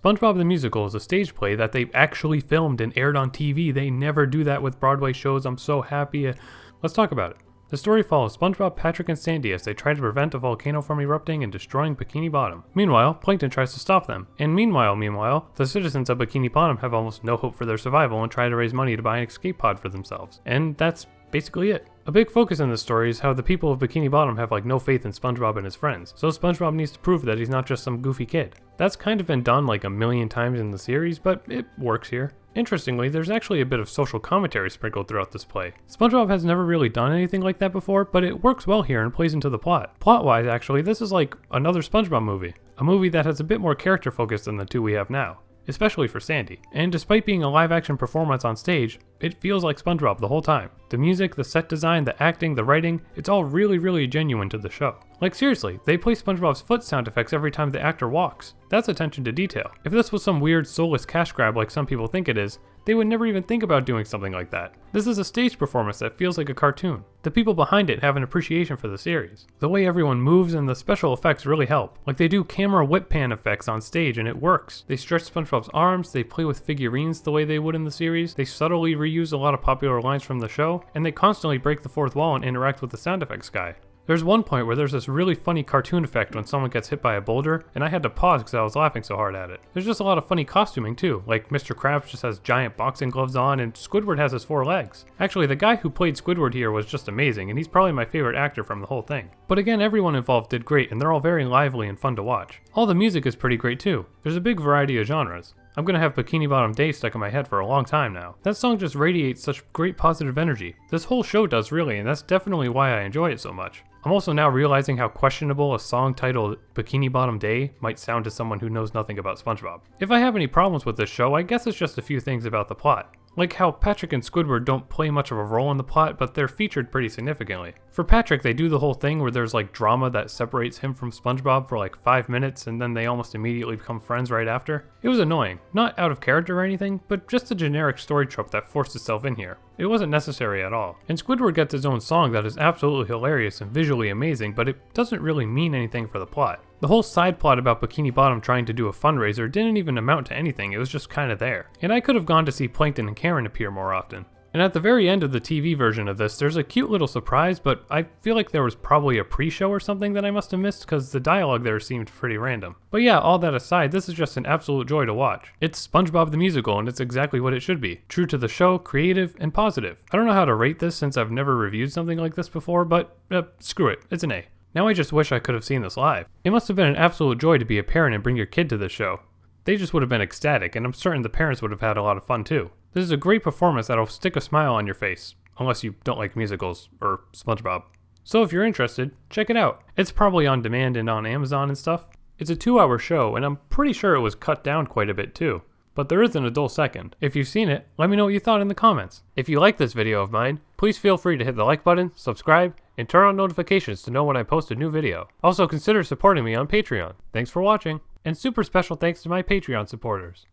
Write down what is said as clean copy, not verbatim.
Spongebob the Musical is a stage play that they actually filmed and aired on TV. They never do that with Broadway shows. I'm so happy. Let's talk about it. The story follows SpongeBob, Patrick, and Sandy as they try to prevent a volcano from erupting and destroying Bikini Bottom. Meanwhile, Plankton tries to stop them. And meanwhile, the citizens of Bikini Bottom have almost no hope for their survival and try to raise money to buy an escape pod for themselves. And that's basically it. A big focus in this story is how the people of Bikini Bottom have no faith in SpongeBob and his friends, so SpongeBob needs to prove that he's not just some goofy kid. That's kind of been done like a million times in the series, but it works here. Interestingly, there's actually a bit of social commentary sprinkled throughout this play. SpongeBob has never really done anything like that before, but it works well here and plays into the plot. Plot-wise, actually, this is like another SpongeBob movie. A movie that has a bit more character focus than the two we have now, especially for Sandy. And despite being a live-action performance on stage, it feels like SpongeBob the whole time. The music, the set design, the acting, the writing, it's all really genuine to the show. Like seriously, they play SpongeBob's foot sound effects every time the actor walks. That's attention to detail. If this was some weird soulless cash grab like some people think it is, they would never even think about doing something like that. This is a stage performance that feels like a cartoon. The people behind it have an appreciation for the series. The way everyone moves and the special effects really help. Like they do camera whip pan effects on stage and it works. They stretch SpongeBob's arms, they play with figurines the way they would in the series, they subtly reuse a lot of popular lines from the show, and they constantly break the fourth wall and interact with the sound effects guy. There's one point where there's this really funny cartoon effect when someone gets hit by a boulder, and I had to pause because I was laughing so hard at it. There's just a lot of funny costuming too, like Mr. Krabs just has giant boxing gloves on, and Squidward has his 4 legs. Actually, the guy who played Squidward here was just amazing, and he's probably my favorite actor from the whole thing. But again, everyone involved did great, and they're all very lively and fun to watch. All the music is pretty great too. There's a big variety of genres. I'm gonna have Bikini Bottom Day stuck in my head for a long time now. That song just radiates such great positive energy. This whole show does really, and that's definitely why I enjoy it so much. I'm also now realizing how questionable a song titled Bikini Bottom Day might sound to someone who knows nothing about SpongeBob. If I have any problems with this show, I guess it's just a few things about the plot. Like how Patrick and Squidward don't play much of a role in the plot, but they're featured pretty significantly. For Patrick, they do the whole thing where there's drama that separates him from SpongeBob for 5 minutes and then they almost immediately become friends right after. It was annoying. Not out of character or anything, but just a generic story trope that forced itself in here. It wasn't necessary at all. And Squidward gets his own song that is absolutely hilarious and visually amazing, but it doesn't really mean anything for the plot. The whole side plot about Bikini Bottom trying to do a fundraiser didn't even amount to anything, it was just kinda there. And I could have gone to see Plankton and Karen appear more often. And at the very end of the TV version of this, there's a cute little surprise, but I feel like there was probably a pre-show or something that I must have missed because the dialogue there seemed pretty random. But yeah, all that aside, this is just an absolute joy to watch. It's SpongeBob the Musical, and it's exactly what it should be. True to the show, creative, and positive. I don't know how to rate this since I've never reviewed something like this before, but screw it, it's an A. Now I just wish I could have seen this live. It must have been an absolute joy to be a parent and bring your kid to this show. They just would have been ecstatic, and I'm certain the parents would have had a lot of fun too. This is a great performance that'll stick a smile on your face, unless you don't like musicals or SpongeBob. So if you're interested, check it out. It's probably on demand and on Amazon and stuff. It's a 2-hour show, and I'm pretty sure it was cut down quite a bit too. But there is an adult second. If you've seen it, let me know what you thought in the comments. If you like this video of mine, please feel free to hit the like button, subscribe, and turn on notifications to know when I post a new video. Also consider supporting me on Patreon. Thanks for watching, and super special thanks to my Patreon supporters.